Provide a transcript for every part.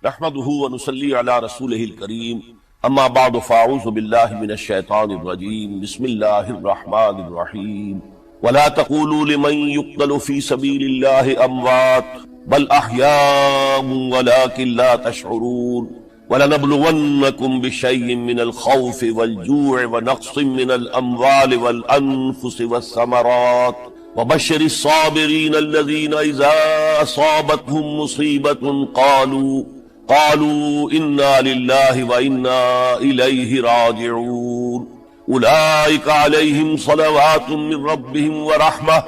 نحمده ونصلي على رسوله الكريم اما بعد فاعوذ بالله من الشيطان الرجيم بسم الله الرحمن الرحيم ولا تقولوا لمن يقتل في سبيل الله اموات بل احياء ولكن لا تشعرون ولنبلونكم بشيء من الخوف والجوع ونقص من الاموال والانفس والثمرات وبشر الصابرين الذين اذا اصابتهم مصيبة قالوا انا لله وانا اليه راجعون اولئك عليهم صلوات من ربهم ورحمة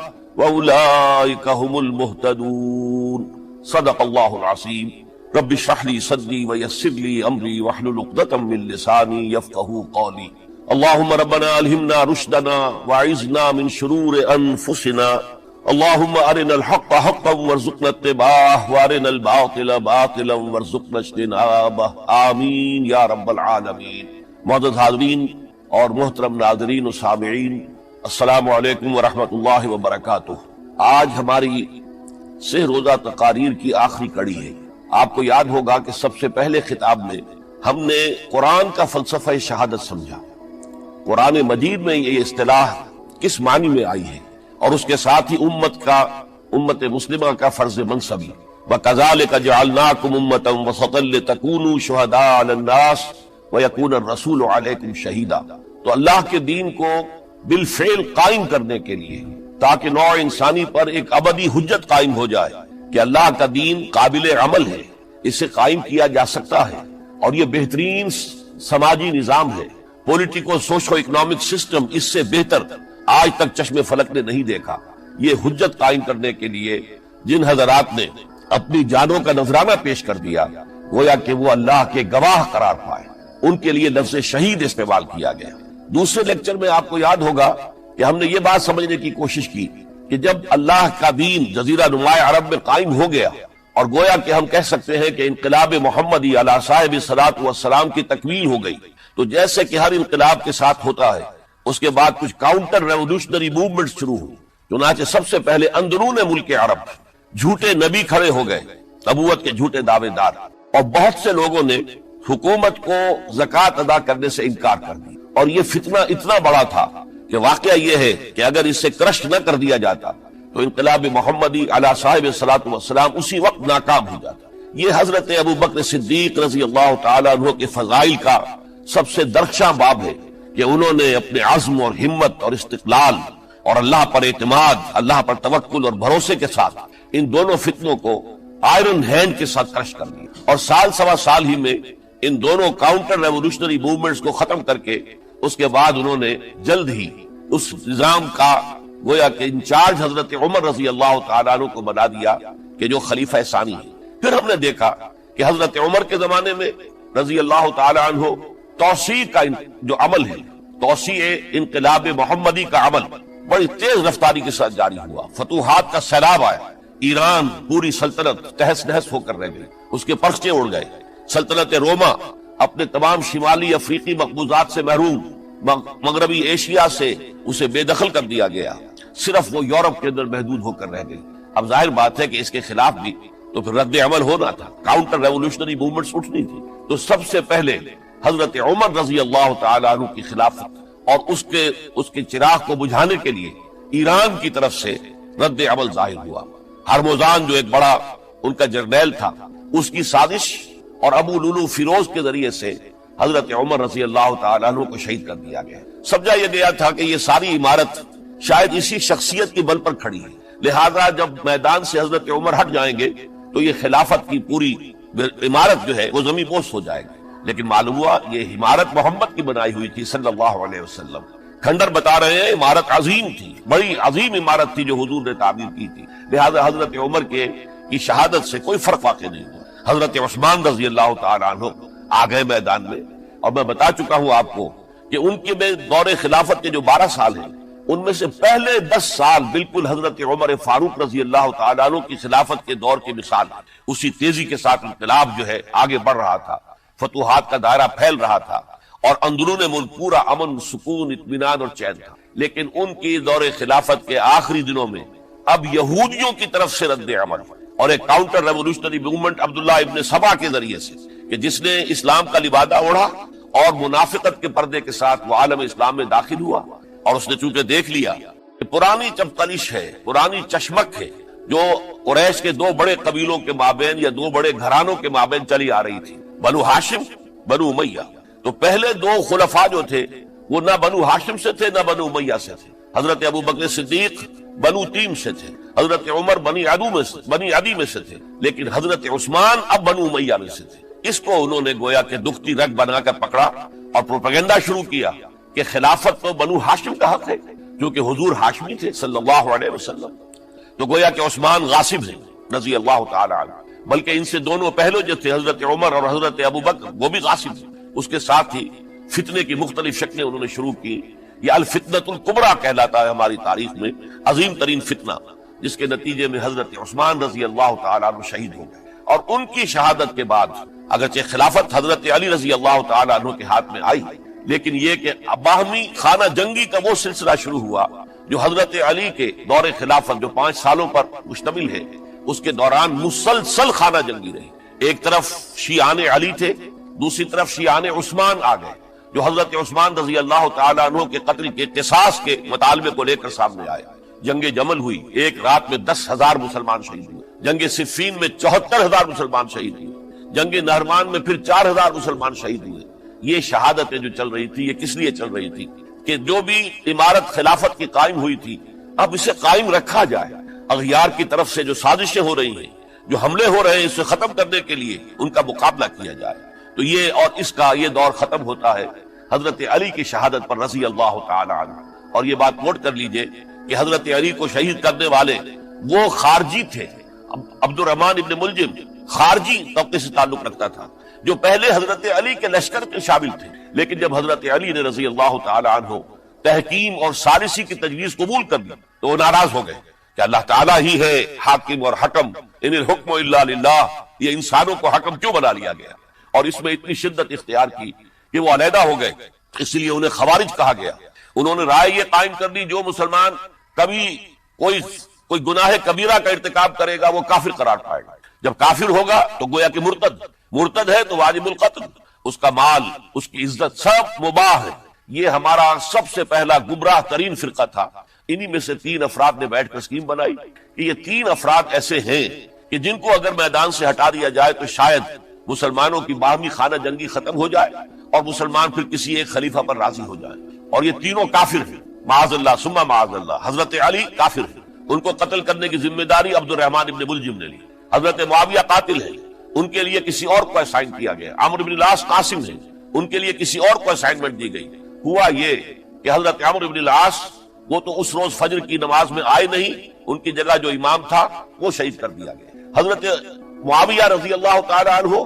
واولئك هم المهتدون صدق الله العظيم رب اشرح لي صدري ويسر لي امري واحلل عقدة من لساني يفقهوا قولي اللهم ربنا الهمنا رشدنا واعذنا من شرور انفسنا اللهم ارنا الحق حقا وارزقنا اتباعه وارنا الباطل باطلا وارزقنا اجتنابه آمین یا رب العالمین۔ معزز حاضرین اور محترم ناظرین و سامعین، السلام علیکم ورحمۃ اللہ وبرکاتہ۔ آج ہماری 6 روزہ تقاریر کی آخری کڑی ہے۔ آپ کو یاد ہوگا کہ سب سے پہلے خطاب میں ہم نے قرآن کا فلسفہ شہادت سمجھا، قرآن مجید میں یہ اصطلاح کس معنی میں آئی ہے، اور اس کے ساتھ ہی امت مسلمہ کا فرض منصبی وَكَذَلِكَ جَعَلْنَاكُمْ أُمَّةً وَسَطًا لِتَكُونُوا شُهَدَاءَ عَلَى النَّاسِ وَيَكُونَ الرَّسُولُ عَلَيْكُمْ شَهِيدًا۔ تو اللہ کے دین کو بالفعل قائم کرنے کے لیے، تاکہ نوع انسانی پر ایک ابدی حجت قائم ہو جائے کہ اللہ کا دین قابل عمل ہے، اسے قائم کیا جا سکتا ہے، اور یہ بہترین سماجی نظام ہے، پولیٹیکو سوشو اکنامک سسٹم اس سے بہتر آج تک چشم فلک نے نہیں دیکھا۔ یہ حجت قائم کرنے کے لیے جن حضرات نے اپنی جانوں کا نذرانہ پیش کر دیا، گویا کہ وہ اللہ کے گواہ قرار پائے، ان کے لیے لفظ شہید استعمال کیا گیا۔ دوسرے لیکچر میں آپ کو یاد ہوگا کہ ہم نے یہ بات سمجھنے کی کوشش کی کہ جب اللہ کا دین جزیرہ نماء عرب میں قائم ہو گیا، اور گویا کہ ہم کہہ سکتے ہیں کہ انقلاب محمدی علی صاحب الصلاۃ والسلام کی تکمیل ہو گئی، تو جیسے کہ ہر انقلاب کے ساتھ ہوتا ہے، اس کے بعد کچھ کاؤنٹر ریولوشنری موومنٹ شروع ہوئی۔ چنانچہ سب سے پہلے اندرون ملک عرب جھوٹے نبی کھڑے ہو گئے، نبوت کے جھوٹے دعوے دار، اور بہت سے لوگوں نے حکومت کو زکوٰۃ ادا کرنے سے انکار کر دی، اور یہ فتنہ اتنا بڑا تھا کہ واقعہ یہ ہے کہ اگر اس سے کرش نہ کر دیا جاتا تو انقلاب محمدی علی صاحب الصلاۃ والسلام اسی وقت ناکام ہو جاتا۔ یہ حضرت ابو بکر صدیق رضی اللہ تعالیٰ عنہ کے فضائل کا سب سے درخشاں باب ہے کہ انہوں نے اپنے عزم اور ہمت اور استقلال اور اللہ پر اعتماد، اللہ پر توکل اور بھروسے کے ساتھ ان دونوں فتنوں کو آئرن ہینڈ کے ساتھ کرش کر دیا، اور سال سوا سال ہی میں ان دونوں کاؤنٹر ریولوشنری موومنٹس کو ختم کر کے اس کے بعد انہوں نے جلد ہی اس نظام کا گویا کہ انچارج حضرت عمر رضی اللہ تعالیٰ عنہ کو بنا دیا کہ جو خلیفہ ثانی ہے۔ پھر ہم نے دیکھا کہ حضرت عمر کے زمانے میں رضی اللہ تعالیٰ عنہ توسیع کا جو عمل ہے، توسیع انقلاب محمدی کا عمل بڑی تیز رفتاری کے ساتھ جاری ہوا، فتوحات کا سیلاب آیا، ایران پوری سلطنت تہس نہس ہو کر رہ گئی، اس کے پرچے اڑ گئے، سلطنت روما اپنے تمام شمالی افریقی مقبوضات سے محروم، مغربی ایشیا سے اسے بے دخل کر دیا گیا، صرف وہ یورپ کے اندر محدود ہو کر رہ گئی۔ اب ظاہر بات ہے کہ اس کے خلاف بھی تو پھر رد عمل ہونا تھا، کاؤنٹر ریولوشنری موومنٹس اٹھنی تھی، تو سب سے پہلے حضرت عمر رضی اللہ تعالیٰ عنہ کی خلافت اور اس کے چراغ کو بجھانے کے لیے ایران کی طرف سے رد عمل ظاہر ہوا۔ ہرموزان جو ایک بڑا ان کا جرنیل تھا، اس کی سازش اور ابو لولو فیروز کے ذریعے سے حضرت عمر رضی اللہ تعالیٰ عنہ کو شہید کر دیا گیا۔ سمجھا یہ گیا تھا کہ یہ ساری عمارت شاید اسی شخصیت کی بل پر کھڑی ہے، لہذا جب میدان سے حضرت عمر ہٹ جائیں گے تو یہ خلافت کی پوری عمارت جو ہے وہ زمین بوس ہو جائے گی۔ لیکن معلوم ہوا یہ عمارت محمد کی بنائی ہوئی تھی صلی اللہ علیہ وسلم۔ کھنڈر بتا رہے ہیں عمارت عظیم تھی، بڑی عظیم عمارت تھی جو حضور نے تعمیر کی تھی، لہذا حضرت عمر کی شہادت سے کوئی فرق واقع نہیں ہوا۔ حضرت عثمان رضی اللہ تعالیٰ عنہ آ گئے میدان میں، اور میں بتا چکا ہوں آپ کو کہ ان کے دور خلافت کے جو 12 سال ہیں، ان میں سے پہلے 10 سال بالکل حضرت عمر فاروق رضی اللہ تعالیٰ عنہ کی خلافت کے دور کی مثال، اسی تیزی کے ساتھ انقلاب جو ہے آگے بڑھ رہا تھا، فتوحات کا دائرہ پھیل رہا تھا، اور اندرون ملک پورا امن، سکون، اطمینان اور چین تھا۔ لیکن ان کی دور خلافت کے آخری دنوں میں اب یہودیوں کی طرف سے رد عمل، اور ایک کاؤنٹر ریولوشنری موومنٹ عبداللہ ابن سبا کے ذریعے سے کہ جس نے اسلام کا لبادہ اوڑھا اور منافقت کے پردے کے ساتھ وہ عالم اسلام میں داخل ہوا، اور اس نے چونکہ دیکھ لیا کہ پرانی چپتلش ہے، پرانی چشمک ہے جو قریش کے دو بڑے قبیلوں کے مابین یا دو بڑے گھرانوں کے مابین چلی آ رہی تھی، بنو ہاشم بنو امیہ۔ تو پہلے دو خلفاء جو تھے وہ نہ بنو ہاشم سے تھے نہ بنو امیہ سے تھے۔ حضرت ابو بکر صدیق بنو تیم سے تھے، حضرت عمر بنی عدی میں سے تھے، لیکن حضرت عثمان اب بنو امیہ میں سے تھے۔ اس کو انہوں نے گویا کہ دکھتی رگ بنا کر پکڑا اور پروپیگنڈا شروع کیا کہ خلافت تو بنو ہاشم کا حق ہے، کیونکہ حضور ہاشمی تھے صلی اللہ علیہ وسلم۔ تو گویا کہ عثمان غاصب ہیں رضی اللہ تعالی عنہ، بلکہ ان سے دونوں پہلو جو تھے حضرت عمر اور حضرت ابو بکر وہ بھی غاصب ہیں۔ اس کے ساتھ ہی فتنے کی مختلف شکلیں انہوں نے شروع کی۔ یہ الفتنۃ الکبریٰ کہلاتا ہے ہماری تاریخ میں، عظیم ترین فتنہ، جس کے نتیجے میں حضرت عثمان رضی اللہ تعالیٰ عنہ شہید ہو گئے۔ اور ان کی شہادت کے بعد اگرچہ خلافت حضرت علی رضی اللہ تعالیٰ عنہ کے ہاتھ میں آئی، لیکن یہ کہ باہمی خانہ جنگی کا وہ سلسلہ شروع ہوا جو حضرت علی کے دور خلافت جو 5 سالوں پر مشتمل ہے، اس کے دوران مسلسل خانہ جنگی رہی۔ ایک طرف شیعان علی تھے، دوسری طرف شیعان عثمان آ گئے، جو حضرت عثمان رضی اللہ تعالیٰ عنہ کے قتل کے قصاص کے مطالبے کو لے کر سامنے آئے۔ جنگ جمل ہوئی، ایک رات میں 10,000 مسلمان شہید ہوئے۔ جنگ صفین میں 74,000 مسلمان شہید ہوئے۔ جنگ نہرمان میں پھر 4,000 مسلمان شہید ہوئے۔ یہ شہادتیں جو چل رہی تھی یہ کس لیے چل رہی تھی؟ کہ جو بھی عمارت خلافت کی قائم ہوئی تھی اب اسے قائم رکھا جائے۔ اغیار کی طرف سے جو سازشیں ہو رہی ہیں، جو حملے ہو رہے ہیں، اسے ختم کرنے کے لیے ان کا مقابلہ کیا جائے۔ تو یہ اور اس کا یہ دور ختم ہوتا ہے حضرت علی کی شہادت پر رضی اللہ تعالی عنہ۔ اور یہ بات نوٹ کر لیجئے کہ حضرت علی کو شہید کرنے والے وہ خارجی تھے۔ عبد الرحمن ابن ملجم خارجی طبقے سے تعلق رکھتا تھا، جو پہلے حضرت علی کے لشکر کے شامل تھے، لیکن جب حضرت علی نے رضی اللہ تعالی عنہ تحکیم اور ثالثی کی تجویز قبول کر دی تو وہ ناراض ہو گئے کہ اللہ تعالیٰ ہی ہے حاکم اور حکم، ان الحکم الا للہ، یہ انسانوں کو حکم کیوں بنا لیا گیا؟ اور اس میں اتنی شدت اختیار کی کہ وہ علیحدہ ہو گئے، اس لیے انہیں خوارج کہا گیا۔ انہوں نے رائے یہ قائم کر دی جو مسلمان کبھی کوئی گناہ کبیرہ کا ارتکاب کرے گا وہ کافر قرار پائے گا، جب کافر ہوگا تو گویا کہ مرتد ہے تو واجب القتل، اس کا مال، اس کی عزت سب مباح ہے۔ یہ ہمارا سب سے پہلا گمراہ ترین فرقہ تھا۔ انہی میں سے 3 افراد نے بیٹھ کر اسکیم بنائی کہ یہ 3 افراد ایسے ہیں کہ جن کو اگر میدان سے ہٹا دیا جائے تو شاید مسلمانوں کی باہمی خانہ جنگی ختم ہو جائے اور مسلمان پھر کسی ایک خلیفہ پر راضی ہو جائے۔ اور یہ تینوں کافر ہیں، معاذ اللہ ثم معاذ اللہ۔ حضرت علی کافر ہیں، ان کو قتل کرنے کی ذمہ داری عبد الرحمن ابن ملجم نے لی۔ حضرت معاویہ قاتل ہیں، ان کے لیے کسی اور کو اسائن کیا گیا۔ عمرو بن العاص قاسم ہیں، ان کے لیے کسی اور کو اسائنمنٹ دی گئی۔ ہوا یہ کہ حضرت عمرو بن العاص وہ تو اس روز فجر کی نماز میں آئے نہیں، ان کی جگہ جو امام تھا وہ شہید کر دیا گیا۔ حضرت معاویہ رضی اللہ تعالی عنہ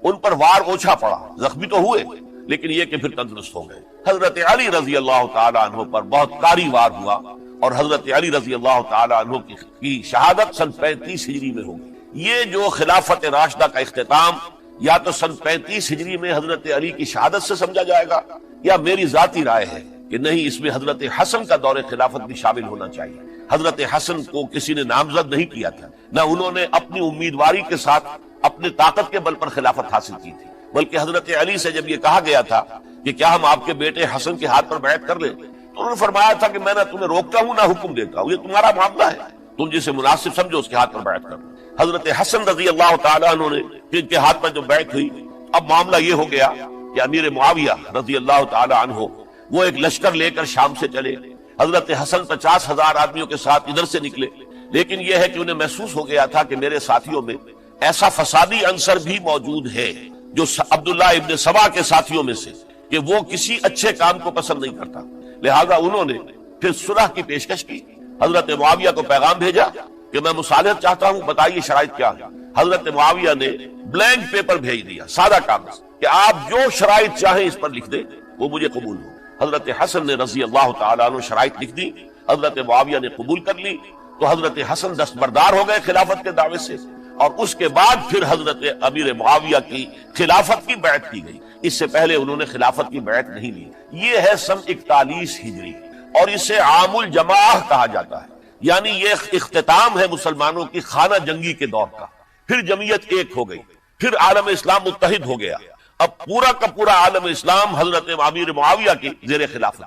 ان پر وار اوچھا پڑا، زخمی تو ہوئے لیکن یہ کہ پھر تندرست ہو گئے۔ حضرت علی رضی اللہ تعالی عنہ پر بہت کاری وار ہوا اور حضرت علی رضی اللہ تعالی عنہ کی شہادت سن 35 ہجری میں ہو گئی۔ یہ جو خلافت راشدہ کا اختتام یا تو سن 35 ہجری میں حضرت علی کی شہادت سے سمجھا جائے گا، یا میری ذاتی رائے ہے کہ نہیں، اس میں حضرت حسن کا دور خلافت بھی شامل ہونا چاہیے۔ حضرت حسن کو کسی نے نامزد نہیں کیا تھا، نہ انہوں نے اپنی امیدواری کے ساتھ اپنے طاقت کے بل پر خلافت حاصل کی تھی، بلکہ حضرت علی سے جب یہ کہا گیا تھا کہ کیا ہم آپ کے بیٹے حسن کے ہاتھ پر بیعت کر لیں، تو انہوں نے فرمایا تھا کہ میں نہ تمہیں روکتا ہوں نہ حکم دیتا ہوں، یہ تمہارا معاملہ ہے، تم جسے مناسب سمجھو اس کے ہاتھ پر بیعت کر لو۔ حضرت حسن رضی اللہ تعالیٰ عنہ نے جن کے ہاتھ پر جو بیعت ہوئی، اب معاملہ یہ ہو گیا کہ امیر معاویہ رضی اللہ تعالیٰ عنہ وہ ایک لشکر لے کر شام سے چلے۔ حضرت حسن 50,000 آدمیوں کے ساتھ ادھر سے نکلے، لیکن یہ ہے کہ انہیں محسوس ہو گیا تھا کہ میرے ساتھیوں میں ایسا فسادی عنصر بھی موجود ہے جو عبداللہ ابن سبا کے ساتھیوں میں سے، کہ وہ کسی اچھے کام کو پسند نہیں کرتا، لہذا انہوں نے پھر صلح کی پیشکش کی۔ حضرت معاویہ کو پیغام بھیجا کہ میں مصالحت چاہتا ہوں، بتائیے شرائط کیا ہے۔ حضرت معاویہ نے بلینک پیپر بھیج دیا، سادہ کاغذ، کہ آپ جو شرائط چاہیں اس پر لکھ دیں، وہ مجھے قبول ہو۔ حضرت حسن نے رضی اللہ تعالیٰ عنہ شرائط لکھ دی، حضرت معاویہ نے قبول کر لی، تو حضرت حسن دستبردار ہو گئے خلافت کے دعوے سے، اور اس کے بعد پھر حضرت امیر معاویہ کی خلافت کی بیعت کی گئی۔ اس سے پہلے انہوں نے خلافت کی بیعت نہیں لی۔ یہ ہے سن 41 ہجری، اور اسے عام الجماع کہا جاتا ہے، یعنی یہ اختتام ہے مسلمانوں کی خانہ جنگی کے دور کا. پھر جمعیت ایک ہو گئی، پھر عالم اسلام متحد ہو گیا. اب پورا کا پورا عالم اسلام حضرت امیر معاویہ کی زیر خلافت.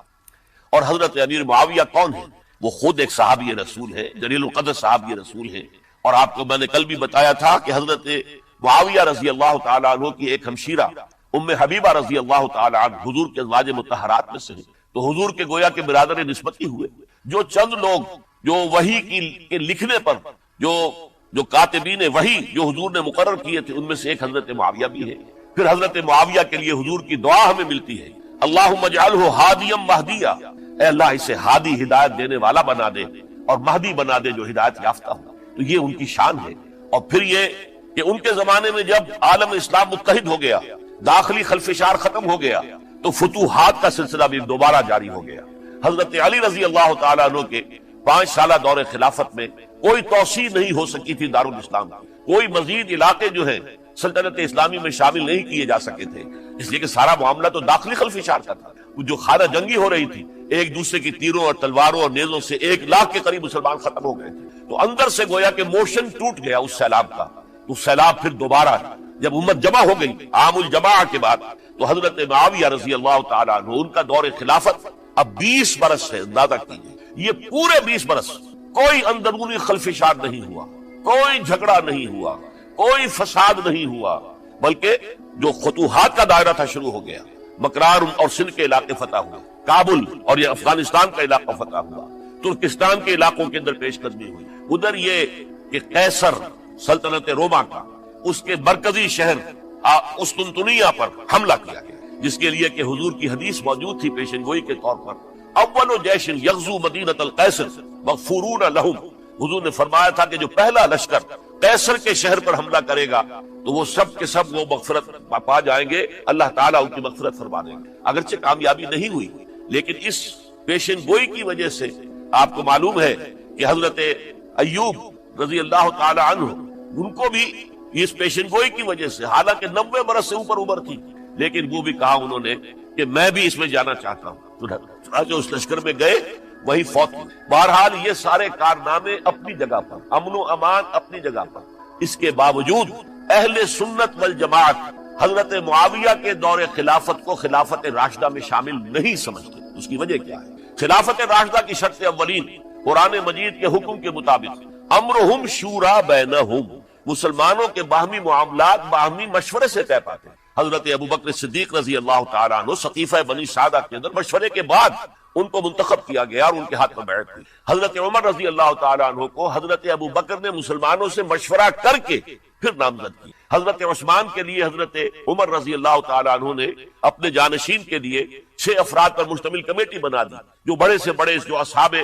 اور حضرت امیر معاویہ کون ہے؟ وہ خود ایک صحابی رسول ہے، جلیل القدر صحابی رسول ہے. اور آپ کو میں نے کل بھی بتایا تھا کہ حضرت معاویہ رضی اللہ تعالیٰ عنہ کی ایک ہمشیرہ ام حبیبہ رضی اللہ تعالیٰ عنہ حضور کے ازواج مطہرات میں سے ہیں. تو حضور کے گویا کے برادر نسبت ہی ہوئے. جو چند لوگ جو وحی کے لکھنے پر جو کاتبین وحی جو حضور نے مقرر کیے تھے، ان میں سے ایک حضرت معاویہ بھی ہے. پھر حضرت معاویہ کے لیے حضور کی دعا ہمیں ملتی ہے، اللہم اجعلہ ہادیا مہدیا، اے اللہ اسے ہادی ہدایت دینے والا بنا دے اور مہدی بنا دے جو ہدایت یافتہ ہو. تو یہ ان کی شان ہے. اور پھر یہ کہ ان کے زمانے میں جب عالم اسلام متحد ہو گیا، داخلی خلفشار ختم ہو گیا، تو فتوحات کا سلسلہ بھی دوبارہ جاری ہو گیا. حضرت علی رضی اللہ تعالیٰ عنہ کے 5 سالہ دور خلافت میں کوئی توسیع نہیں ہو سکی تھی دارالاسلام. کوئی مزید علاقے جو ہیں سلطنت اسلامی میں شامل نہیں کیے جا سکے تھے، اس لیے کہ سارا معاملہ تو داخلی خلفشار کا تھا. جو خانہ جنگی ہو رہی تھی، ایک دوسرے کی تیروں اور تلواروں اور نیزوں سے 1 لاکھ کے قریب مسلمان ختم ہو گئے تھے. تو اندر سے گویا کہ موشن ٹوٹ گیا اس سیلاب کا. تو سیلاب پھر دوبارہ جب امت جمع ہو گئی عام الجماع کے بعد، تو حضرت معاویہ رضی اللہ تعالیٰ عنہ ان کا دور خلافت اب 20 برس ہے. اندازہ کیجیے یہ پورے 20 برس کوئی اندرونی خلفشار نہیں ہوا، کوئی جھگڑا نہیں ہوا، کوئی فساد نہیں ہوا، بلکہ جو فتوحات کا دائرہ تھا شروع ہو گیا. مکران اور سندھ کے علاقے فتح ہوئے، کابل اور یہ افغانستان کا علاقہ فتح ہوا، ترکستان کے علاقوں کے اندر پیش قدمی ہوئی. ادھر یہ کہ قیصر سلطنت روما کا اس کے مرکزی شہر قسطنطنیہ پر حملہ کیا گیا، جس کے لیے کہ حضور کی حدیث موجود تھی پیشن گوئی کے طور پر، اول جیش یغزو مدینۃ القیصر مغفورون لہم. حضور نے فرمایا تھا کہ جو پہلا لشکر قیصر کے شہر پر حملہ کرے گا تو وہ سب کے سب وہ مغفرت پا جائیں گے، اللہ تعالیٰ ان کی مغفرت فرما دیں گے. اگرچہ کامیابی نہیں ہوئی، لیکن اس پیشن گوئی کی وجہ سے آپ کو معلوم ہے کہ حضرت ایوب رضی اللہ تعالی عنہ ان کو بھی اس پیشن گوئی کی وجہ سے، حالانکہ 90 برس سے اوپر عمر تھی، لیکن وہ بھی کہا انہوں نے کہ میں بھی اس میں جانا چاہتا ہوں. چنانچہ اس لشکر میں گئے، وہی فوت ہوئے. بہرحال یہ سارے کارنامے اپنی جگہ پر، امن و امان اپنی جگہ پر. اس کے باوجود اہل سنت والجماعت حضرت معاویہ کے دور خلافت کو خلافت راشدہ میں شامل نہیں سمجھتے. اس کی وجہ کیا ہے؟ خلافت راشدہ کی شرط اولین قرآن مجید کے حکم کے مطابق امرہم شورا بینہم، مسلمانوں کے باہمی معاملات باہمی مشورے سے طے پاتے ہیں. حضرت ابوبکر صدیق رضی اللہ تعالیٰ عنہ سقیفہ بنی سعدہ کے اندر مشورے کے بعد ان کو منتخب کیا گیا اور ان کے ہاتھ میں بیعت ہوئی. حضرت عمر رضی اللہ تعالیٰ عنہ کو حضرت ابوبکر نے مسلمانوں سے مشورہ کر کے پھر نامزد کی. حضرت عثمان کے لیے حضرت عمر رضی اللہ تعالیٰ عنہ نے اپنے جانشین کے لیے 6 افراد پر مشتمل کمیٹی بنا دی، جو بڑے سے بڑے جو اصحاب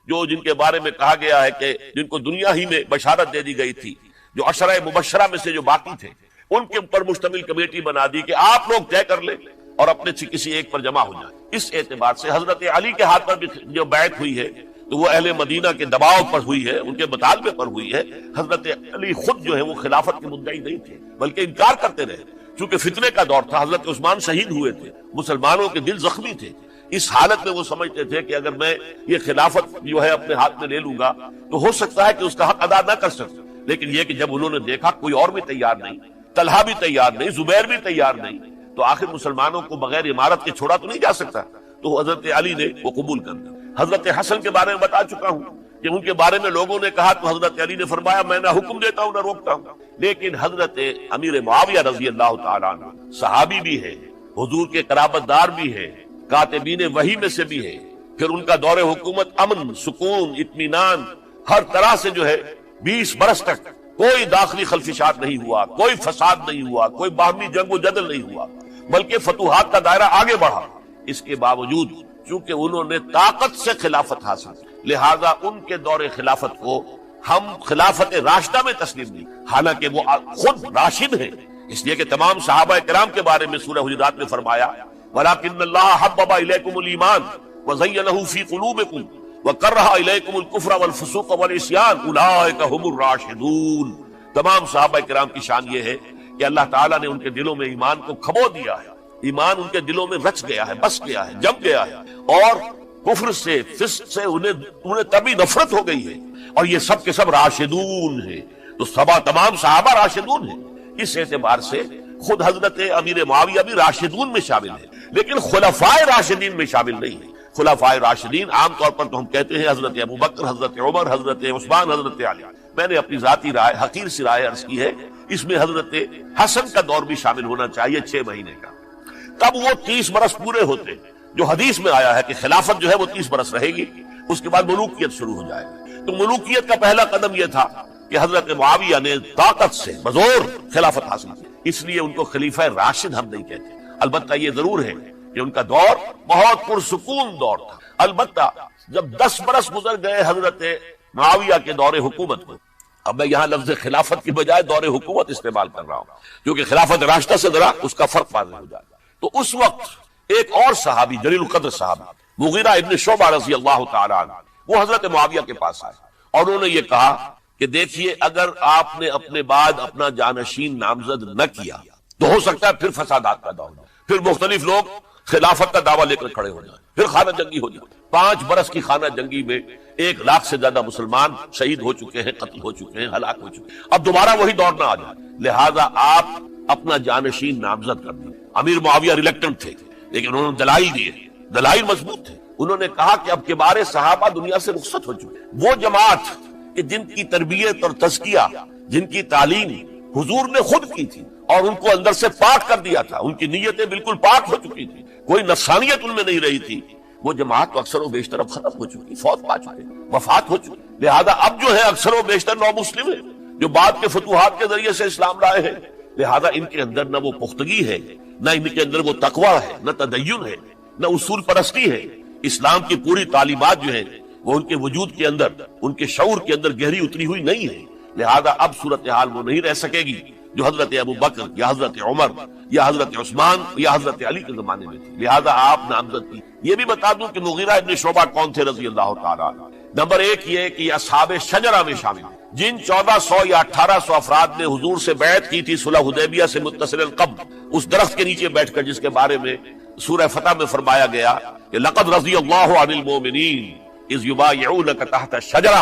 جو جن کے بارے میں کہا گیا ہے کہ جن کو دنیا ہی میں بشارت دے دی گئی تھی، جو عشرہ مبشرہ میں سے جو باقی تھے، ان کے اوپر مشتمل کمیٹی بنا دی کہ آپ لوگ طے کر لیں اور اپنے سے کسی ایک پر جمع ہو جائیں. اس اعتبار سے حضرت علی کے ہاتھ پر بھی جو بیعت ہوئی ہے تو وہ اہل مدینہ کے دباؤ پر ہوئی ہے، ان کے مطالبے پر ہوئی ہے. حضرت علی خود جو ہے وہ خلافت کے مدعی نہیں تھے، بلکہ انکار کرتے رہے. چونکہ فتنے کا دور تھا، حضرت عثمان شہید ہوئے تھے، مسلمانوں کے دل زخمی تھے. اس حالت میں وہ سمجھتے تھے کہ اگر میں یہ خلافت جو ہے اپنے ہاتھ میں لے لوں گا تو ہو سکتا ہے کہ اس کا حق ادا نہ کر سکوں. لیکن یہ کہ جب انہوں نے دیکھا کوئی اور بھی تیار نہیں، طلحہ بھی تیار نہیں، زبیر بھی تیار نہیں، تو آخر مسلمانوں کو بغیر امارت کے چھوڑا تو نہیں جا سکتا. تو حضرت علی نے وہ قبول کر دیا. حضرت حسن کے بارے میں بتا چکا ہوں کہ ان کے بارے میں لوگوں نے کہا تو حضرت علی نے فرمایا میں نہ حکم دیتا ہوں نہ روکتا ہوں. لیکن حضرت امیر معاویہ رضی اللہ تعالیٰ عنہ صحابی بھی ہے، حضور کے قرابت دار بھی ہے، کاتبین وحی میں سے بھی ہے. پھر ان کا دور حکومت امن، سکون، اطمینان ہر طرح سے جو ہے 20 برس تک کوئی داخلی خلفشار نہیں ہوا، کوئی فساد نہیں ہوا، کوئی باہمی جنگ و جدل نہیں ہوا، بلکہ فتوحات کا دائرہ آگے بڑھا. اس کے باوجود چونکہ انہوں نے طاقت سے خلافت حاصل، لہذا ان کے دور خلافت کو ہم خلافت راشدہ میں تسلیم نہیں، حالانکہ وہ خود راشد ہیں. اس لیے کہ تمام صحابہ کرام کے بارے میں سورہ حجرات میں فرمایا وَلَكِنَّ اللَّهَ حَبَّبَ إِلَيْكُمُ الْإِيمَانَ وَزَيَّنَهُ فِي قُلُوبِكُمْ وَكَرَّهَ إِلَيْكُمُ الْكُفْرَ وَالْفُسُوقَ وَالْعِصْيَانَ أُولَٰئِكَ هُمُ الرَّاشِدُونَ. تمام صحابہ کرام کی شان یہ ہے کہ اللہ تعالیٰ نے ان کے دلوں میں ایمان کو کھبو دیا ہے، ایمان ان کے دلوں میں رچ گیا ہے، بس گیا ہے، جم گیا ہے، اور کفر سے، فسق سے انہیں تبھی نفرت ہو گئی ہے، اور یہ سب کے سب راشدون ہیں، تو تمام صحابہ راشدون ہیں۔ اس اعتبار سے خود حضرت امیر معاویہ بھی راشدون میں شامل ہے، لیکن خلفائے راشدین میں شامل نہیں ہے۔ خلفائے راشدین عام طور پر تو ہم کہتے ہیں حضرت ابو بکر، حضرت عمر، حضرت عثمان، حضرت علی۔ میں نے اپنی ذاتی رائے، حقیر سی رائے عرض کی ہے، اس میں حضرت حسن کا دور بھی شامل ہونا چاہیے 6 مہینے کا، تب وہ 30 برس پورے ہوتے، جو حدیث میں آیا ہے کہ خلافت جو ہے وہ 30 برس رہے گی، اس کے بعد ملوکیت شروع ہو جائے گی۔ تو ملوکیت کا پہلا قدم یہ تھا کہ حضرت معاویہ نے طاقت سے بزور خلافت حاصل کی، اس لیے ان کو خلیفہ راشد ہم نہیں کہتے۔ البتہ یہ ضرور ہے کہ ان کا دور بہت پرسکون دور تھا۔ البتہ جب 10 برس گزر گئے حضرت معاویہ کے دور حکومت کو، اب میں یہاں لفظ خلافت کی بجائے دور حکومت استعمال کر رہا ہوں، کیونکہ خلافت راشدہ سے ذرا اس کا فرق واضح ہو جائے گا۔ تو اس وقت ایک اور صحابی، جلیل القدر صحابی مغیرہ ابن شعبہ رضی اللہ تعالی عنہ، وہ حضرت معاویہ کے پاس آئے اور انہوں نے یہ کہا کہ دیکھیے، اگر آپ نے اپنے بعد اپنا جانشین نامزد نہ کیا تو ہو سکتا ہے پھر فسادات پیدا ہو جائیں، پھر مختلف لوگ خلافت کا دعویٰ لے کر کھڑے ہو جائیں، پھر خانہ جنگی ہو جائے۔ 5 برس کی خانہ جنگی میں 1 لاکھ سے زیادہ مسلمان شہید ہو چکے ہیں، قتل ہو چکے ہیں، ہلاک ہو چکے ہیں۔ اب دوبارہ وہی دور نہ آ جائے، لہذا آپ اپنا جانشین نامزد کر دیں۔ امیر معاویہ ریلیکٹنٹ تھے، لیکن انہوں نے دلائل دیے، دلائل مضبوط تھے۔ انہوں نے کہا کہ اب کبار صحابہ دنیا سے رخصت ہو چکے، وہ جماعت کہ جن کی تربیت اور تزکیہ، جن کی تعلیم حضور نے خود کی تھی اور ان کو اندر سے پاک کر دیا تھا، ان کی نیتیں بالکل پاک ہو چکی تھی، کوئی نفسانیت ان میں نہیں رہی تھی، وہ جماعت تو اکثر و بیشتر اب ختم ہو چکی، فوت پا چکے، وفات ہو چکی۔ لہذا اب جو ہے اکثر و بیشتر نو مسلم ہیں، جو بعد کے فتوحات کے ذریعے سے اسلام لائے ہیں، لہذا ان کے اندر نہ وہ پختگی ہے، نہ ان کے اندر وہ تقوی ہے، نہ تدین ہے، نہ اصول پرستی ہے۔ اسلام کی پوری تعلیمات جو ہیں وہ ان کے وجود کے اندر، ان کے شعور کے اندر گہری اتری ہوئی نہیں ہے، لہذا اب صورتحال وہ نہیں رہ سکے گی جو حضرت ابو بکر یا حضرت عمر یا حضرت عثمان یا حضرت علی کے زمانے میں تھی، لہذا آپ نامزد کی۔ یہ بھی بتا دوں کہ مغیرہ ابن شعبہ کون تھے رضی اللہ تعالیٰ عنہ۔ نمبر 1 یہ کہ اصحاب شجرہ میں شامل ہیں، جن 1400 یا 1800 افراد نے حضور سے بیعت کی تھی صلح حدیبیہ سے متصل قبل، اس درخت کے نیچے بیٹھ کر، جس کے بارے میں سورہ فتح میں فرمایا گیا کہ لقد رضی اللہ عن المؤمنین اذ یبایعونک تحت الشجرہ،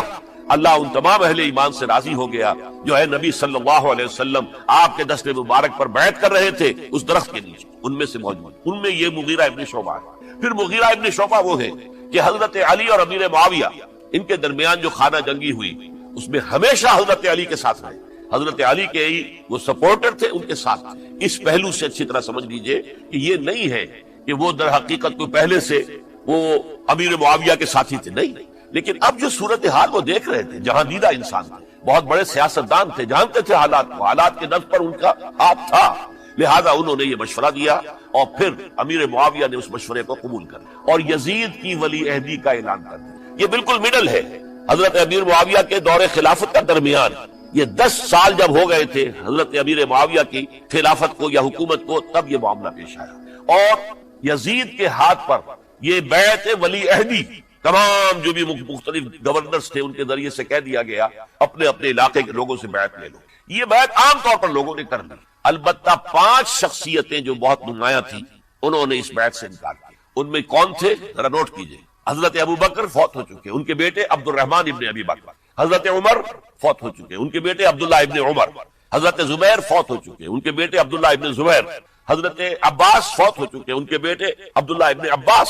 اللہ ان تمام اہل ایمان سے راضی ہو گیا جو ہے نبی صلی اللہ علیہ وسلم آپ کے دست مبارک پر بیعت کر رہے تھے اس درخت کے نیچے، ان میں سے موجود، ان میں یہ مغیرہ ابن شعبہ ہے۔ پھر مغیرہ ابن شعبہ وہ ہے کہ حضرت علی اور امیر معاویہ، ان کے درمیان جو خانہ جنگی ہوئی اس میں ہمیشہ حضرت علی کے ساتھ رہے، حضرت علی کے ہی وہ سپورٹر تھے، ان کے ساتھ تھے۔ اس پہلو سے اچھی طرح سمجھ لیجئے کہ یہ نہیں ہے کہ وہ در حقیقت کو پہلے سے وہ امیر معاویہ کے ساتھی تھے، نہیں، لیکن اب جو صورتحال وہ دیکھ رہے تھے، جہاں دیدہ انسان تھے، بہت بڑے سیاستدان تھے، جانتے تھے حالات کو، حالات کے نفس پر ان کا ہاتھ تھا، لہذا انہوں نے یہ مشورہ دیا اور پھر امیر معاویہ نے اس مشورے کو قبول کر لیا اور یزید کی ولی عہدی کا اعلان کر دیا۔ یہ بالکل مڈل ہے حضرت امیر معاویہ کے دور خلافت کا درمیان، یہ 10 سال جب ہو گئے تھے حضرت امیر معاویہ کی خلافت کو یا حکومت کو، تب یہ معاملہ پیش آیا اور یزید کے ہاتھ پر یہ بیعت ولی عہدی تمام جو بھی مختلف گورنرز تھے ان کے ذریعے سے کہہ دیا گیا اپنے اپنے علاقے کے لوگوں سے بیعت لے لو۔ یہ بیعت عام طور پر لوگوں نے کر لی، البتہ 5 شخصیتیں جو بہت نمایاں تھیں انہوں نے اس بیعت سے انکار کیا۔ ان میں کون تھے ذرا نوٹ کیجئے۔ حضرت ابو بکر فوت ہو چکے، ان کے بیٹے عبد الرحمن ابن ابی بکر۔ حضرت عمر فوت ہو چکے، ان کے بیٹے عبداللہ ابن عمر۔ حضرت زبیر فوت ہو چکے، ان کے بیٹے عبداللہ ابن زبیر۔ حضرت عباس فوت ہو چکے، ان کے بیٹے عبداللہ ابن عباس۔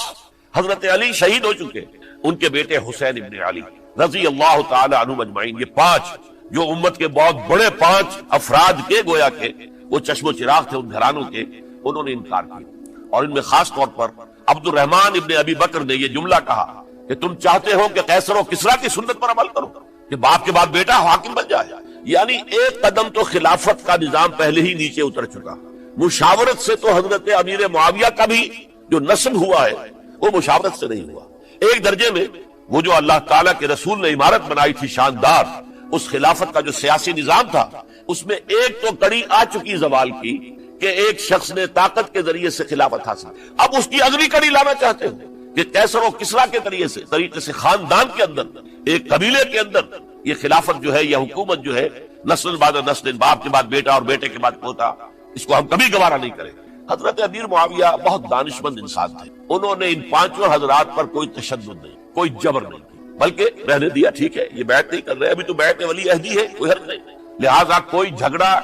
حضرت علی شہید ہو چکے، ان کے بیٹے حسین ابن علی رضی اللہ تعالی عنہم اجمعین۔ یہ 5 جو امت کے بہت بڑے 5 افراد کے گویا کے وہ چشم و چراغ تھے ان گھرانوں کے، انہوں نے انکار کیا اور ان میں خاص طور پر عبد الرحمن ابن ابی بکر نے یہ جملہ کہا کہ تم چاہتے ہو کہ قیصر و کسریٰ کی سنت پر عمل کرو کہ باپ کے بعد بیٹا حاکم بن جائے، یعنی ایک قدم تو خلافت کا نظام پہلے ہی نیچے اتر چکا۔ مشاورت سے تو حضرت امیر معاویہ کا بھی جو نسب ہوا ہے وہ مشاورت سے نہیں ہوا۔ ایک درجے میں وہ جو اللہ تعالیٰ کے رسول نے عمارت بنائی تھی شاندار، اس خلافت کا جو سیاسی نظام تھا اس میں ایک تو کڑی آ چکی زوال کی کہ ایک شخص نے طاقت کے ذریعے سے خلافت حاصل، اب اس کی اگلی کڑی لانا چاہتے ہیں کہ قیصر و کسریٰ کے طریقے سے خاندان کے اندر، ایک قبیلے کے اندر یہ خلافت جو ہے، یہ حکومت جو ہے، نسل بعد نسل، باپ کے بعد بیٹا اور بیٹے کے بعد پوتا، اس کو ہم کبھی گوارا نہیں کریں۔ حضرت امیر معاویہ بہت دانشمند انسان تھے، انہوں نے ان پانچوں حضرات پر کوئی تشدد نہیں، کوئی جبر نہیں کی، بلکہ رہنے دیا، ٹھیک ہے یہ بیعت نہیں کر رہے، ابھی تو بیعت ولی عہدی ہے، کوئی حرج نہیں، لہذا کوئی جھگڑا،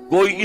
کوئی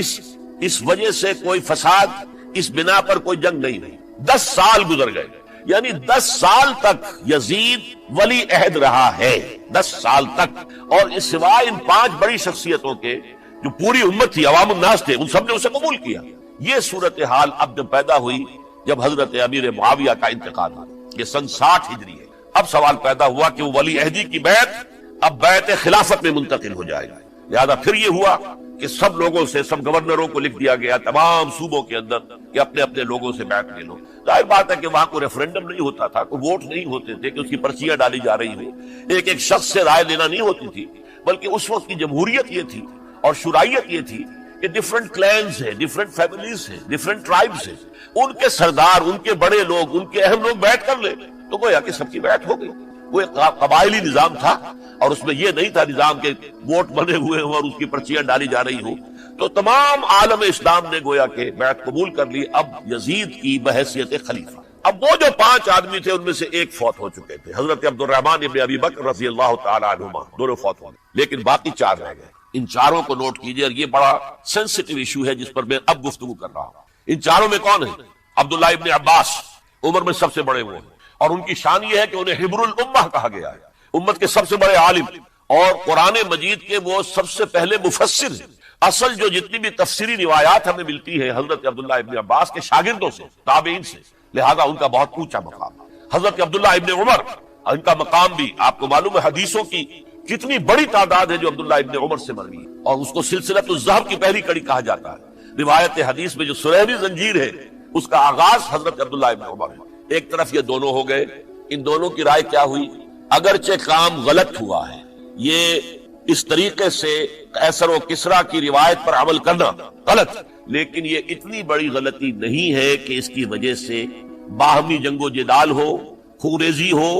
اس وجہ سے کوئی فساد، اس بنا پر کوئی جنگ نہیں ہوئی۔ 10 سال گزر گئے، یعنی 10 سال تک یزید ولی عہد رہا ہے، 10 سال تک، اور اس سوائے ان 5 بڑی شخصیتوں کے جو پوری امت تھی، عوام الناس تھے، ان سب نے اسے قبول کیا۔ یہ صورتحال اب جب پیدا ہوئی جب حضرت امیر معاویہ کا انتقال ہوا، یہ سن 60 ہجری ہے، اب سوال پیدا ہوا کہ وہ ولی عہدی کی بیعت اب بیعت خلافت میں منتقل ہو جائے گا، لہذا پھر یہ ہوا کہ سب لوگوں سے، سب گورنروں کو لکھ دیا گیا تمام صوبوں کے اندر کہ اپنے اپنے لوگوں سے بیعت لے لو۔ ظاہر بات ہے کہ وہاں کوئی ریفرنڈم نہیں ہوتا تھا، کوئی ووٹ نہیں ہوتے تھے کہ اس کی پرچیاں ڈالی جا رہی ہوں، ایک ایک شخص سے رائے لینا نہیں ہوتی تھی، بلکہ اس وقت کی جمہوریت یہ تھی اور شرائعت یہ تھی کہ ڈفرنٹ کلینز ہیں، ڈفرنٹ فیملیز ہیں، ڈفرنٹ ٹرائبز ہیں، ان کے سردار، ان کے بڑے لوگ، ان کے اہم لوگ بیعت کر لیں تو گویا کہ سب کی بیعت ہو گئی۔ وہ ایک قبائلی نظام تھا اور اس میں یہ نہیں تھا نظام کے ووٹ بنے ہوئے ہوں اور اس کی پرچیاں ڈالی جا رہی ہوں، تو تمام عالم اسلام نے گویا کہ بیعت قبول کر لی اب یزید کی بحیثیت خلیفہ۔ اب وہ جو 5 آدمی تھے ان میں سے ایک فوت ہو چکے تھے، حضرت عبد الرحمن ابن ابی بکر رضی اللہ تعالی عنہما، دونوں فوت ہو گئے، لیکن باقی 4 رہ گئے۔ ان 4 کو نوٹ کیجئے، اور یہ بڑا سینسٹیو ایشو ہے جس پر میں اب گفتگو کر رہا ہوں۔ ان 4 میں کون ہیں؟ عبداللہ ابن عباس، عمر میں سب سے بڑے وہ ہیں، اور ان کی شان یہ ہے کہ انہیں حبر الامہ کہا گیا ہے، امت کے سب سے بڑے عالم، اور قرآن مجید کے وہ سب سے پہلے مفسر ہیں۔ اصل جو جتنی بھی تفسیری روایات ہمیں ملتی ہے حضرت عبداللہ ابن عباس کے شاگردوں سے، تابعین سے، لہذا ان کا بہت اونچا مقام ہے۔ حضرت عبداللہ ابن عمر، ان کا مقام بھی آپ کو معلوم ہے، حدیثوں کی کتنی بڑی تعداد ہے جو عبداللہ ابن عمر سے مروی ہے، اور اس کو سلسلۃ الذہب کی پہلی کڑی کہا جاتا ہے۔ روایت حدیث میں جو سنہری زنجیر ہے اس کا آغاز حضرت عبداللہ ابن عمر ہے۔ ایک طرف یہ دونوں ہو گئے، ان دونوں کی رائے کیا ہوئی؟ اگرچہ کام غلط ہوا ہے، یہ اس طریقے سے قیصر و کسریٰ کی روایت پر عمل کرنا غلط، لیکن یہ اتنی بڑی غلطی نہیں ہے کہ اس کی وجہ سے باہمی جنگ و جدال ہو، خونریزی ہو،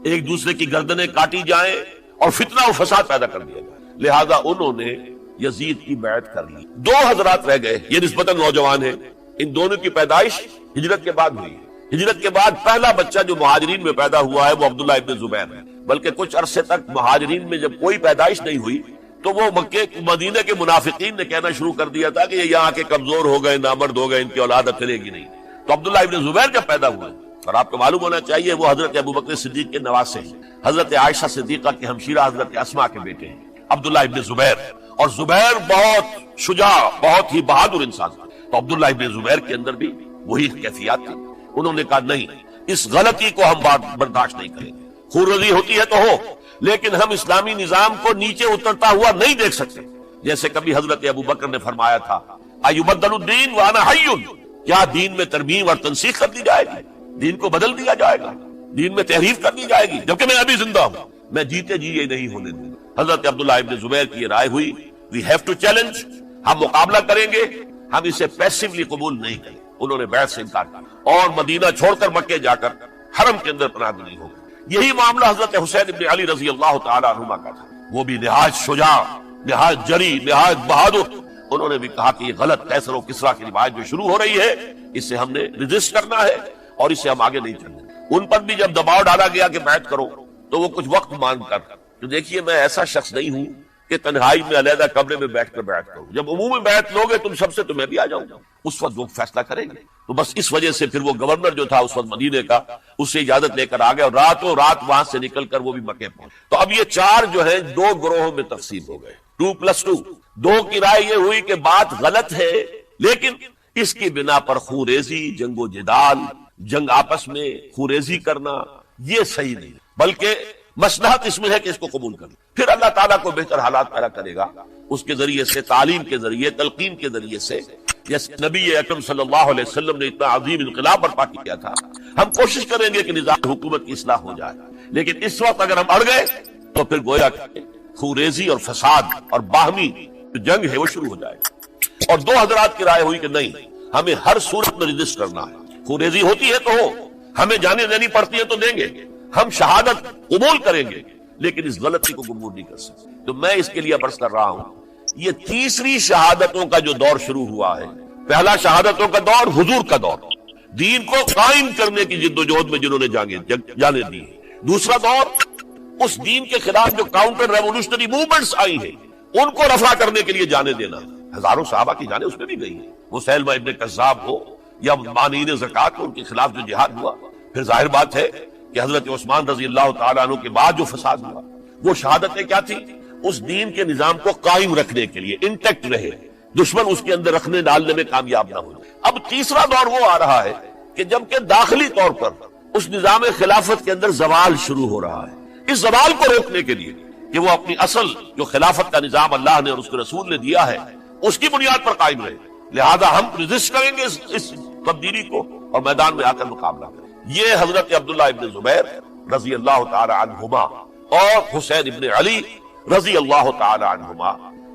ایک دوسرے کی گردنیں کاٹی جائیں اور فتنہ و فساد پیدا کر دیا جائے۔ لہذا انہوں نے یزید کی بیعت کر لی۔ 2 حضرات رہ گئے، یہ نسبتاً نوجوان ہیں، ان دونوں کی پیدائش ہجرت کے بعد ہوئی ہے۔ ہجرت کے بعد پہلا بچہ جو مہاجرین میں پیدا ہوا ہے وہ عبداللہ ابن زبیر ہے، بلکہ کچھ عرصے تک مہاجرین میں جب کوئی پیدائش نہیں ہوئی تو وہ مکے مدینہ کے منافقین نے کہنا شروع کر دیا تھا کہ یہ یہاں کے کمزور ہو گئے، نامرد ہو گئے، ان کی اولاد اب چلے گی نہیں۔ تو عبداللہ ابن زبیر جب پیدا ہوئے، اور آپ کو معلوم ہونا چاہیے وہ حضرت ابوبکر صدیق کے نواسے ہیں، حضرت عائشہ صدیقہ کے ہمشیرہ حضرت اسماء کے بیٹے ہیں عبداللہ ابن زبیر، اور زبیر بہت شجاع، بہت ہی بہادر انسان تھا۔ تو عبداللہ ابن زبیر کے اندر بھی وہی کیفیات تھی۔ انہوں نے کہا نہیں، اس غلطی کو ہم برداشت نہیں کریں گے، خونریزی ہوتی ہے تو ہو، لیکن ہم اسلامی نظام کو نیچے اترتا ہوا نہیں دیکھ سکتے۔ جیسے کبھی حضرت ابوبکر نے فرمایا تھا ایبدل الدین وانا حی، کیا دین میں ترمیم اور تنسیخ کر دی جائے گی؟ دین کو بدل دیا جائے گا، دین میں تحریف کر دی جائے گی جبکہ میں ابھی زندہ ہوں؟ میں جیتے جی یہ نہیں ہونے دوں گا۔ حضرت عبداللہ ابن زبیر کی یہ رائے ہوئی، وی ہیو ٹو چیلنج، ہم مقابلہ کریں گے، ہم اسے پیسیولی قبول نہیں کریں۔ انہوں نے بیعت سے انکار کیا اور مدینہ چھوڑ کر مکے جا کر حرم کے اندر پناہ گزین ہو گئے۔ یہی معاملہ حضرت حسین ابن علی رضی اللہ تعالی عنہما کا تھا، وہ بھی نہایت شجاع، نہایت جری، نہایت بہادر۔ انہوں نے بھی کہا کہ یہ غلط قیصر و کسریٰ کی روایت جو شروع ہو رہی ہے اس سے ہم نے ریزسٹ کرنا ہے اور اس سے ہم آگے نہیں چلیں۔ ان پر بھی جب دباؤ ڈالا گیا کہ بیعت کرو تو وہ کچھ وقت مانگ کر، تو دیکھیے میں ایسا شخص نہیں ہوں کہ تنہائی میں علیحدہ کمرے میں بیٹھ کر بیعت کروں، جب عمومی بیعت لوگے تم سب سے تو میں بھی آ جاؤں گا، اس وقت وہ فیصلہ کریں گے۔ تو بس اس وجہ سے پھر وہ گورنر جو تھا اس وقت مدینے کا، اس سے اجازت لے کر آ گئے اور راتوں رات وہاں سے نکل کر وہ بھی مکے پہنچ۔ تو اب یہ 4 جو ہیں 2 گروہوں میں تقسیم ہو گئے، 2+2۔ 2 کی رائے یہ ہوئی کہ بات غلط ہے، لیکن اس کی بنا پر خونریزی، جنگ و جدال، جنگ آپس میں خونریزی کرنا یہ صحیح نہیں، بلکہ مصلحت اس میں ہے کہ اس کو قبول کریں۔ پھر اللہ تعالیٰ کو بہتر حالات پیدا کرے گا اس کے ذریعے سے، تعلیم کے ذریعے، تلقین کے ذریعے سے۔ جیسے نبی اکرم صلی اللہ علیہ وسلم نے اتنا عظیم انقلاب برپا کیا تھا، ہم کوشش کریں گے کہ نظام حکومت کی اصلاح ہو جائے، لیکن اس وقت اگر ہم اڑ گئے تو پھر گویا کہ خونریزی اور فساد اور باہمی جنگ ہے وہ شروع ہو جائے گا۔ اور 2 حضرات کی رائے ہوئی کہ نہیں، ہمیں ہر صورت میں رجسٹ کرنا ہے، خونریزی ہوتی ہے تو ہو، ہمیں جانے دینی پڑتی ہے تو دیں گے، ہم شہادت قبول کریں گے، لیکن اس غلطی کو قبول نہیں کر سکتے۔ تو میں اس کے لیے عرض کر رہا ہوں، یہ تیسری شہادتوں کا جو دور شروع ہوا ہے، پہلا شہادتوں کا دور، حضور کا دور، دین کو قائم کرنے کی جدوجہد میں جنہوں نے جانے دی۔ دوسرا دور، اس دین کے خلاف جو کاؤنٹر ریولوشنری موومنٹس آئی ہیں ان کو رفع کرنے کے لیے جانے دینا۔ ہزاروں صحابہ کی جانیں اس میں بھی گئی ہیں، مسیلمہ ابن کذاب ہو یا مانعین زکوٰۃ ہو، ان کے خلاف جو جہاد ہوا۔ پھر ظاہر بات ہے کہ حضرت عثمان رضی اللہ تعالیٰ عنہ کے بعد جو فساد ہوا، وہ شہادتیں کیا تھی؟ اس دین کے نظام کو قائم رکھنے کے لیے، انٹیکٹ رہے، دشمن اس کے اندر رکھنے ڈالنے میں کامیاب نہ ہو۔ اب تیسرا دور وہ آ رہا ہے کہ جب کہ داخلی طور پر اس نظام خلافت کے اندر زوال شروع ہو رہا ہے، اس زوال کو روکنے کے لیے کہ وہ اپنی اصل جو خلافت کا نظام اللہ نے اور اس کے رسول نے دیا ہے اس کی بنیاد پر قائم رہے، لہذا ہم ریزسٹ کریں گے اس تبدیلی کو اور میدان میں آ کر مقابلہ کریں۔ یہ حضرت عبداللہ ابن زبیر رضی اللہ تعالی عنہما اور حسین ابن علی رضی اللہ تعالی عنہما،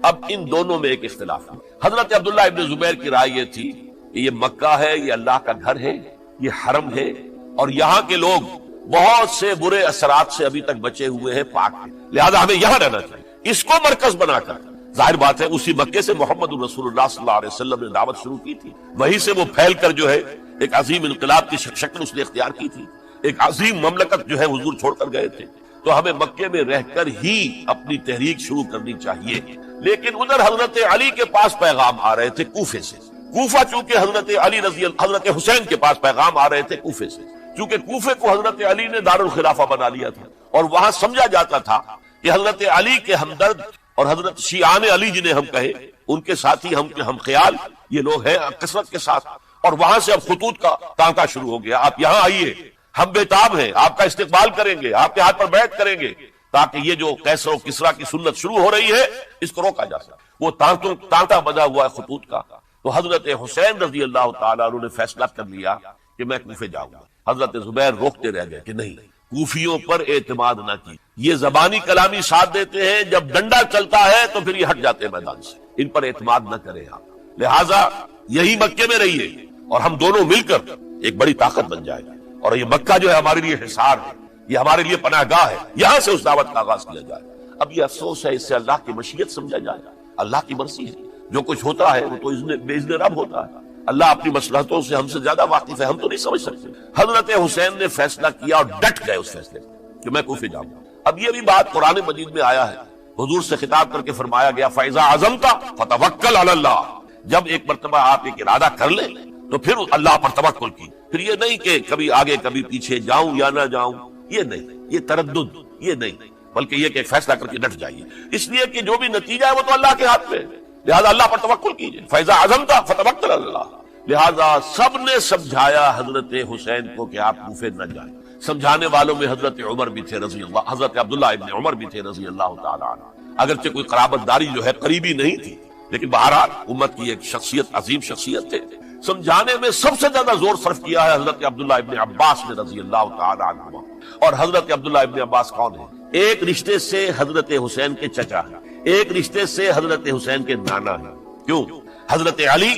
اب ان دونوں میں ایک اختلاف ہے۔ حضرت عبداللہ ابن زبیر کی رائے یہ تھی کہ یہ مکہ ہے، یہ اللہ کا گھر ہے، یہ حرم ہے، اور یہاں کے لوگ بہت سے برے اثرات سے ابھی تک بچے ہوئے ہیں، پاک ہیں، لہذا ہمیں یہاں رہنا چاہیے۔ اس کو مرکز بنا کر ظاہر بات ہے اسی مکے سے محمد رسول اللہ صلی اللہ علیہ وسلم نے دعوت شروع کی تھی، وہیں سے وہ پھیل کر جو ہے ایک عظیم انقلاب کی شکل اس نے اختیار کی تھی، ایک عظیم مملکت جو ہے حضور چھوڑ کر گئے تھے۔ تو ہمیں مکے میں رہ کر ہی اپنی تحریک شروع کرنی چاہیے۔ لیکن ادھر حضرت علی کے پاس پیغام آ رہے تھے کوفے سے، کوفہ چونکہ حضرت حسین کے پاس پیغام آ رہے تھے کوفے سے، چونکہ کوفے کو حضرت علی نے دارالخلافہ بنا لیا تھا، اور وہاں سمجھا جاتا تھا کہ حضرت علی کے ہمدرد اور حضرت شیعان علی جنہیں ہم کہیں ان کے ساتھی، ہم خیال یہ لوگ ہیں کثرت کے ساتھ، اور وہاں سے اب خطوط کا تانکا شروع ہو گیا، آپ یہاں آئیے، ہم بےتاب ہیں، آپ کا استقبال کریں گے، آپ کے ہاتھ پر بیعت کریں گے، تاکہ یہ جو کیسر و کسرا کی سنت شروع ہو رہی ہے اس کو روکا جا سکے۔ وہ تانکا بنا ہوا ہے خطوط کا۔ تو حضرت حسین رضی اللہ تعالیٰ عنہ نے فیصلہ کر لیا کہ میں کوفے جاؤں گا۔ حضرت زبیر روکتے رہ گئے کہ نہیں، کوفیوں پر اعتماد نہ کی، یہ زبانی کلامی ساتھ دیتے ہیں، جب ڈنڈا چلتا ہے تو پھر یہ ہٹ جاتے ہیں میدان سے، ان پر اعتماد نہ کریں آپ، لہٰذا یہی مکے میں رہیے اور ہم دونوں مل کر ایک بڑی طاقت بن جائے گا، اور یہ مکہ جو ہے ہمارے لیے حصار ہے، یہ ہمارے لیے پناہ گاہ ہے، یہاں سے اس دعوت کا آغاز کیا جائے۔ اب یہ افسوس ہے، اس سے اللہ کی مشیت سمجھا جائے، اللہ کی مرضی ہے، جو کچھ ہوتا ہے وہ تو باذن رب ہوتا ہے، اللہ اپنی مصلحتوں سے ہم سے زیادہ واقف ہے، ہم تو نہیں سمجھ سکتے۔ حضرت حسین نے فیصلہ کیا اور ڈٹ گئے اس فیصلے کہ میں کوفے جاؤں گا۔ اب یہ بھی بات قرآن مجید میں آیا ہے، حضور سے خطاب کر کے فرمایا گیا فَإِذَا عَزَمْتَ فَتَوَكَّلْ عَلَى اللَّهِ، جب ایک مرتبہ آپ ایک ارادہ کر لیں تو پھر اللہ پر توکل کی، پھر یہ نہیں کہ کبھی آگے کبھی پیچھے جاؤں یا نہ جاؤں، یہ نہیں، یہ تردد یہ نہیں، بلکہ یہ کہ ایک فیصلہ کر کے ڈٹ جائیے، اس لیے کہ جو بھی نتیجہ ہے وہ تو اللہ کے ہاتھ میں ہے، لہذا اللہ پر توکل کیجیے۔ فَإِذَا عَزَمْتَ فَتَوَكَّلْ عَلَى اللَّهِ، لہذا سب نے سمجھایا حضرت حسین کو کہ آپ کوفے نہ جائیں۔ سمجھانے والوں میں حضرت عمر بھی تھے رضی اللہ، حضرت عبداللہ ابن عمر بھی تھے رضی اللہ تعالی عنہ، اگرچہ کوئی قرابت داری جو ہے قریبی نہیں تھی، لیکن بہرحال امت کی ایک شخصیت، عظیم شخصیت تھے۔ سمجھانے میں سب سے زیادہ زور صرف کیا ہے حضرت عبداللہ ابن عباس نے رضی اللہ تعالی عنہ، اور حضرت عبداللہ ابن عباس کون ہیں؟ ایک رشتے سے حضرت حسین کے چچا ہیں، ایک رشتے سے حضرت حسین کے نانا ہیں۔ کیوں؟ حضرت علی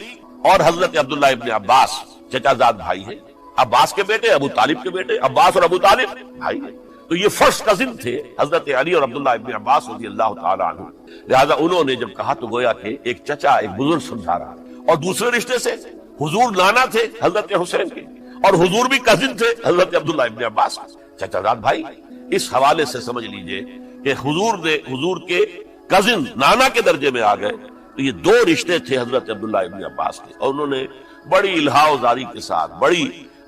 اور حضرت عبداللہ ابن عباس چچا زاد بھائی ہیں، عباس کے بیٹے، ابو طالب کے بیٹے، عباس اور ابو طالب بھائی ہیں، تو یہ فرسٹ کزن تھے حضرت علی اور عبداللہ ابن عباس رضی اللہ تعالی عنہ، لہذا انہوں نے جب کہا تو گویا کہ ایک چچا ایک بزرگ سمجھا رہا، اور دوسرے رشتے سے حضور نانا تھے حضرت حسین کے، اور حضور بھی کزن تھے حضرت عبداللہ ابن عباس، چچا زاد بھائی۔ اس حوالے سے سمجھ لیجئے کہ حضور کے کزن نانا کے درجے میں آ گئے، تو یہ دو رشتے تھے حضرت عبداللہ ابن عباس کے، اور انہوں نے بڑی الہا و زاری کے ساتھ، بڑی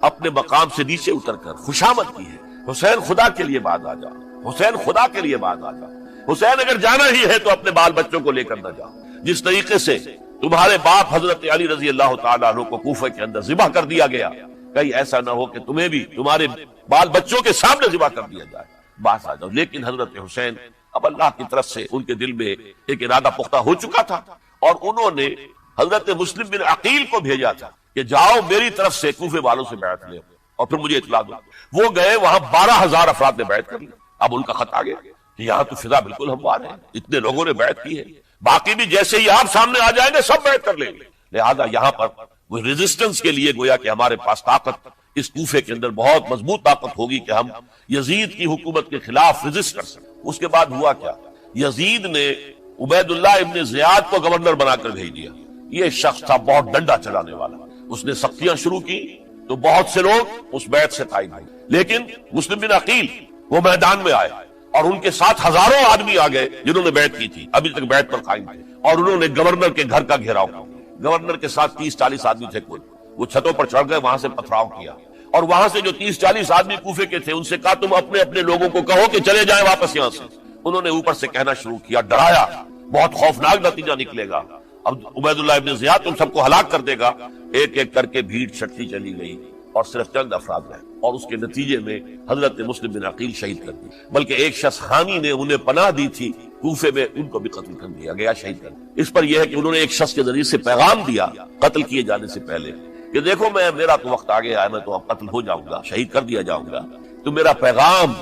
اپنے مقام سے نیچے اتر کر خوشامد کی ہے، حسین خدا کے لیے بعد آ جا، حسین خدا کے لیے بعد آ جا، حسین اگر جانا ہی ہے تو اپنے بال بچوں کو لے کر نہ جا، جس طریقے سے تمہارے باپ حضرت علی رضی اللہ تعالیٰ عنہ کو کوفہ کے اندر ذبح کر دیا گیا، کہیں ایسا نہ ہو کہ تمہیں بھی تمہارے بال بچوں کے سامنے ذبح کر دیا جائے، بات آ جاؤ۔ لیکن حضرت حسین اب اللہ کی طرف سے ان کے دل میں ایک ارادہ پختہ ہو چکا تھا، اور انہوں نے حضرت مسلم بن عقیل کو بھیجا تھا کہ جاؤ میری طرف سے کوفے والوں سے بیعت لے اور پھر مجھے اطلاع دو۔ وہ گئے، وہاں 12,000 افراد نے بیعت کر لی۔ اب ان کا خط آ گیا کہ یہاں تو فضا بالکل ہموار ہے، اتنے لوگوں نے بیعت کی ہے، باقی بھی جیسے ہی آپ سامنے آ جائیں گے سب بیعت کر لیں گے، لہذا یہاں پر وہ ریزسٹنس کے لیے گویا کہ ہمارے پاس طاقت اس کوفے کے اندر بہت مضبوط طاقت ہوگی کہ ہم یزید کی حکومت کے خلاف ریزسٹ کر سکیں۔ اس کے بعد ہوا کیا؟ یزید نے عبید اللہ ابن زیاد کو گورنر بنا کر بھیج دیا، یہ شخص تھا بہت ڈنڈا چلانے والا، اس نے سختیاں شروع کی تو بہت سے لوگ اس بیعت سے تائب ہوئے، لیکن مسلم بن عقیل وہ میدان میں آئے اور ان کے ساتھ ہزاروں آدمی آ گئے جنہوں نے بیعت کی تھی، ابھی تک بیعت پر قائم تھے، اور انہوں نے گورنر کے گھر کا گھیراؤ کیا۔ گورنر کے ساتھ 30-40 آدمی تھے، کوئی وہ چھتوں پر چڑھ گئے، وہاں سے پتھراؤ کیا، اور وہاں سے جو 30-40 آدمی کوفے کے تھے ان سے کہا تم اپنے اپنے لوگوں کو کہو کہ چلے جائیں واپس یہاں سے۔ انہوں نے اوپر سے کہنا شروع کیا، ڈرایا، بہت خوفناک نتیجہ نکلے گا، اب عبید اللہ ابن زیاد تم سب کو ہلاک کر دے گا۔ ایک ایک کر کے بھیڑ چھٹتی چلی گئی اور صرف چند افراد رہے، اور اس کے نتیجے میں حضرت مسلم بن عقیل شہید کر دی، بلکہ ایک شخص حامی نے انہیں پناہ دی تھی کوفے میں، ان کو بھی قتل کر دیا گیا، شہید کر دیا۔ اس پر یہ ہے کہ انہوں نے ایک شخص کے ذریعے سے پیغام دیا قتل کیے جانے سے پہلے کہ دیکھو میرا تو وقت آگے آیا، میں تو اب قتل ہو جاؤں گا، شہید کر دیا جاؤں گا، تو میرا پیغام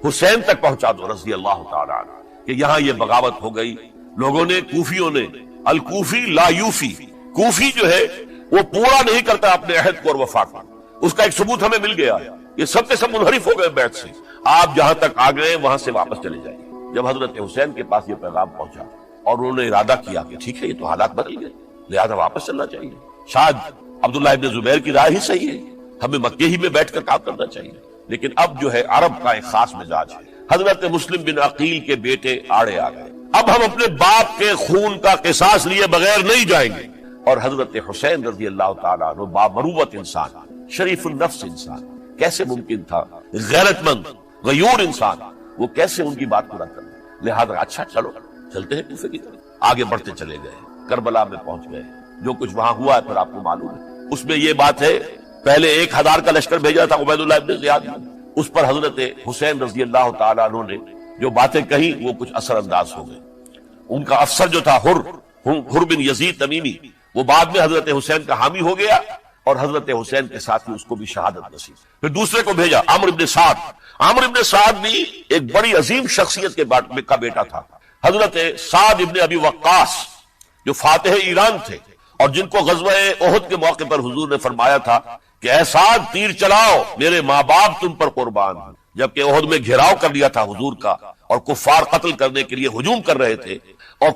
حسین تک پہنچا دو رضی اللہ تعالی عنہ کہ یہاں یہ بغاوت ہو گئی۔ لوگوں نے، کوفیوں نے، الکوفی لا یوفی، کوفی جو ہے وہ پورا نہیں کرتا اپنے عہد کو اور وفا کو، اس کا ایک ثبوت ہمیں مل گیا، یہ سب کے سب منحرف ہو گئے بیعت سے، آپ جہاں تک آ گئے وہاں سے واپس چلے جائیں۔ جب حضرت حسین کے پاس یہ پیغام پہنچا اور انہوں نے ارادہ کیا کہ ٹھیک ہے یہ تو حالات بدل گئے، لہذا واپس چلنا چاہیے، شاید عبداللہ ابن زبیر کی رائے ہی صحیح ہے، ہمیں مکے ہی میں بیٹھ کر کام کرنا چاہیے، لیکن اب جو ہے عرب کا ایک خاص مزاج ہے۔ حضرت مسلم بن عقیل کے بیٹے آڑے آ گئے، اب ہم اپنے باپ کے خون کا قصاص لیے بغیر نہیں جائیں گے، اور حضرت حسین رضی اللہ تعالیٰ عنہ بامروت انسان، شریف النفس انسان، کیسے ممکن تھا غیرت مند غیور انسان وہ کیسے ان کی بات کو رد کر دے، لہذا اچھا چلو چلتے ہیں کوفے کی طرف، آگے بڑھتے چلے گئے، کربلا میں پہنچ گئے، جو کچھ وہاں ہوا ہے پھر آپ کو معلوم ہے۔ اس میں یہ بات ہے پہلے 1000 کا لشکر بھیجا تھا عبید اللہ ابن زیاد نے، اس پر حضرت حسین رضی اللہ تعالیٰ عنہ نے جو باتیں کہی وہ کچھ اثر انداز ہو گئے۔ ان کا افسر جو تھا حر بن یزید تمیمی، وہ بعد میں حضرت حسین کا حامی ہو گیا اور حضرت حسین کے ساتھ ہی اس کو بھی شہادت نصیب۔ پھر دوسرے کو بھیجا عمرو بن سعد، عمرو بن سعد بھی ایک بڑی عظیم شخصیت کا بیٹا تھا، حضرت سعد ابن ابی وقاص جو فاتح ایران تھے، اور جن کو غزوہ احد کے موقع پر حضور نے فرمایا تھا کہ اے سعد تیر چلاؤ، میرے ماں باپ تم پر قربان ہیں، جبکہ احد میں گھیراؤ کر لیا تھا حضور کا اور کفار قتل کرنے کے لیے ہجوم کر رہے تھے، اور